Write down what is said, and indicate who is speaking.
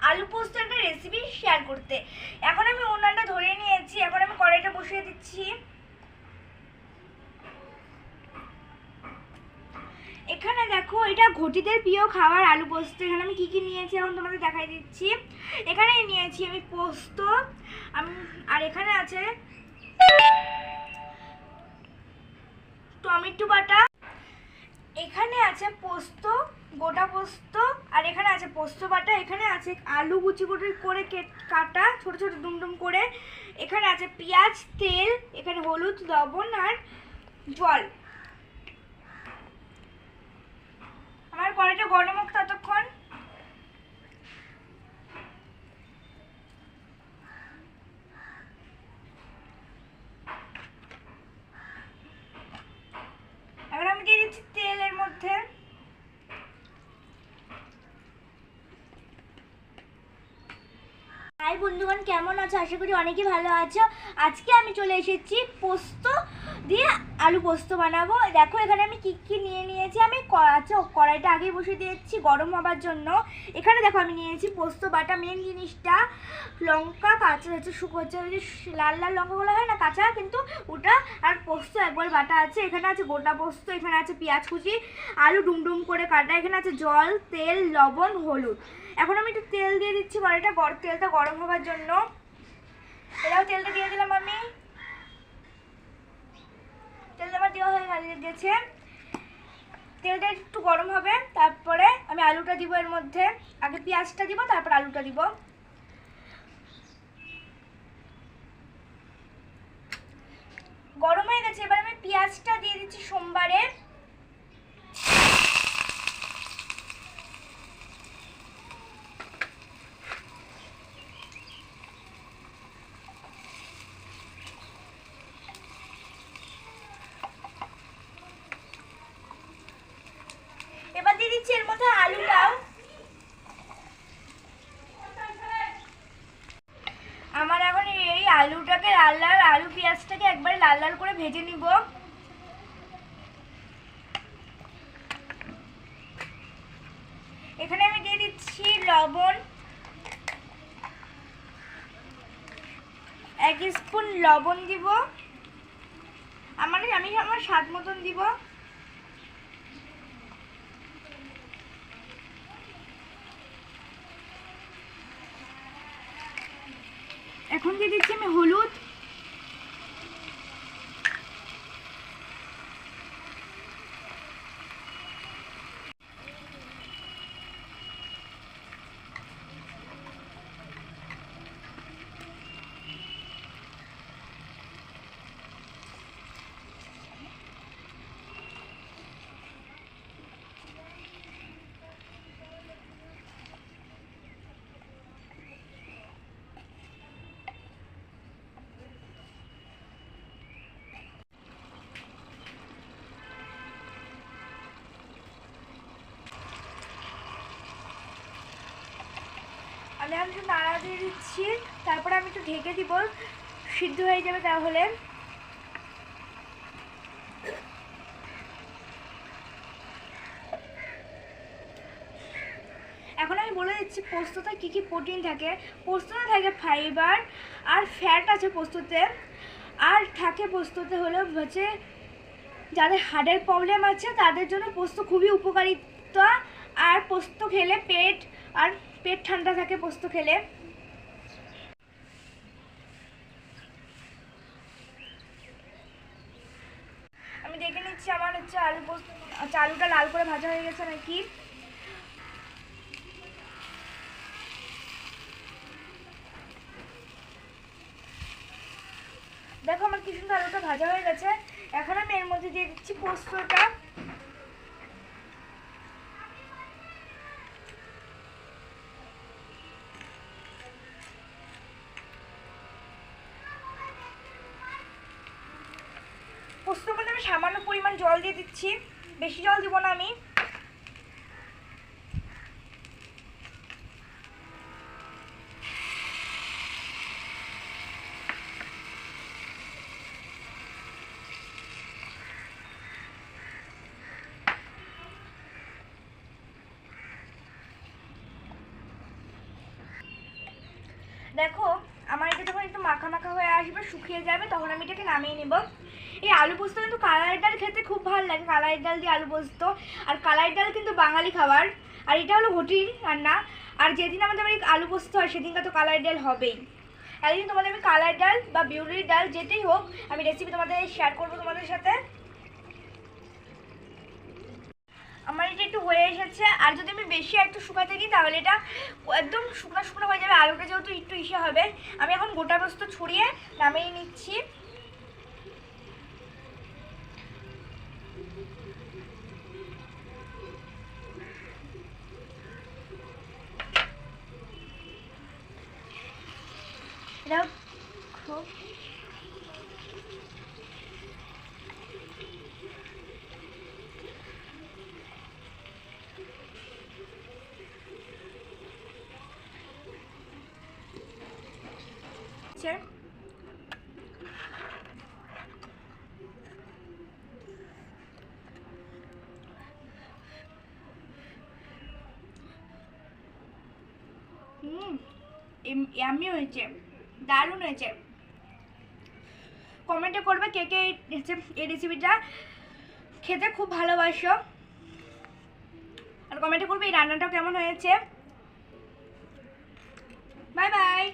Speaker 1: আলু পোস্ত একটা রেসিপি শেয়ার করতে। এখন আমি উনানটা ধরে নিয়েছি, এখন আমি কড়াইটা বসিয়ে দিচ্ছি। এখানে দেখো, এটা ঘটিদের প্রিয় খাবার আলু পোস্ত। এখানে আমি কি কি নিয়েছি এখন তোমাদের দেখাই দিচ্ছি। এখানে নিয়েছি আমি পোস্ত, আর এখানে আছে টমেটো বাটা, এখানে আছে পোস্ত, গোটা পোস্ত, আর এখানে আছে পোস্ত বাটা, এখানে আছে আলু কুচি কুচি করে কাটা ছোট ছোট ডুমডুম করে, এখানে আছে পেঁয়াজ, তেল, এখানে হলুদ, লবণ আর জল। আমার কড়াইটা গরম হোক ততক্ষণ। এখন আমি দিয়ে দিচ্ছি তেল এর মধ্যে। হাই বন্ধুগণ, কেমন আছো? আশা করি অনেকই ভালো আছো। আজকে আমি চলে এসেছি পোস্ত দিয়ে আলু পোস্ত বানাবো। দেখো এখানে আমি কি কি নিয়েছি। আমি কড়াইটা আগেই বসিয়ে দিয়েছি গরম হবার জন্য। এখানে দেখো আমি নিয়েছি পোস্ত বাটা, মেন জিনিসটা লঙ্কা কাঁচা হচ্ছে, হচ্ছে লাল লাল লঙ্কাগুলো হয় না কাঁচা, কিন্তু ওটা, আর পোস্ত একবার বাটা আছে। এখানে আছে গোটা পোস্ত, এখানে আছে পেঁয়াজ কুচি, আলু ডুমডুম করে কাটা, এখানে আছে জল, তেল, লবণ, হলুদ। এখন আমি একটু তেল দিয়ে দিচ্ছি কড়াইটা, তেলটা গরম হবার জন্য। এটাও তেলটা দিয়ে দিলাম আমি। তেলটা আমার দেওয়া হয়ে গেছে। তেলটা একটু গরম হবে, তারপরে আমি আলুটা দিব এর মধ্যে। আগে পেঁয়াজটা দিব, তারপর আলুটা দিব। গরম হয়ে গেছে, এবার আমি পেঁয়াজটা দিয়ে দিচ্ছি সোমবারে। এবার দিয়ে দিচ্ছি এর মধ্যে আলুটাও। আমার এখন এই আলুটাকে লাল লাল, আলু পেঁয়াজটাকে একবারে লাল লাল করে ভেজে নিব। এখানে আমি দিয়ে দিচ্ছি লবণ, 1 স্পুন লবণ দিব। আমি আমার স্বাদ মতন দিব। এখন দিয়ে দিচ্ছি আমি হলুদ, আমি একটু নাড়া দিয়ে দিচ্ছি, তারপরে আমি একটু ঢেকে দিব, সিদ্ধ হয়ে যাবে তাহলে। এখন আমি বলে দিচ্ছি পোস্ততে কী কী প্রোটিন থাকে। পোস্ততে থাকে ফাইবার আর ফ্যাট আছে পোস্ততে, আর থাকে পোস্ততে হচ্ছে যাদের হার্টের প্রবলেম আছে তাদের জন্য পোস্ত খুবই উপকারিতা। আর পোস্ত খেলে পেট ঠান্ডা থাকে পোস্ত খেলে। আমি দেখে নিচ্ছি আমার হচ্ছে আলুটা লাল করে ভাজা হয়ে গেছে নাকি। দেখো আমার কি সুন্দর আলুটা ভাজা হয়ে গেছে। এখন আমি এর মধ্যে দিয়ে দিচ্ছি পোস্তটা। পোস্তর মধ্যে আমি সামান্য পরিমাণ জল দিয়ে দিচ্ছি, বেশি জল দিব না আমি। দেখো আমার এটা যখন একটু মাখা মাখা হয়ে আসবে, শুকিয়ে যাবে, তখন আমি এটাকে নামিয়ে নেব। এই আলু পোস্ত কিন্তু কালাই ডাল খেতে খুব ভালো লাগে, কালাই ডাল দিয়ে আলু পোস্ত। আর কালাই ডাল কিন্তু বাঙালি খাবার, আর এটা হলো হোটেল রান্না। আর যেদিন আমাদের বাড়ি আলু পোস্ত হয় সেদিনকে তো কালাই ডাল হবেই। একদিন তোমাদের আমি কালাই ডাল বা বিউলির ডাল যেটাই হোক আমি রেসিপি তোমাদের শেয়ার করবো তোমাদের সাথে। আমার এটা একটু হয়ে এসেছে, আর যদি আমি বেশি একটু শুকাতে দিই তাহলে এটা একদম শুকনো শুকনো হয়ে যাবে, আলুটা যেহেতু একটু ইসে হবে। আমি এখন গোটা পোস্ত ছড়িয়ে নামিয়ে নিচ্ছি। এটা খুব ইয়াম্মি হয়েছে, দারুণ হয়েছে। কমেন্টে করবে কে কে এই রেসিপিটা খেতে খুব ভালোবাসো, আর কমেন্টে করবে এই রান্নাটা কেমন হয়েছে। Bye bye.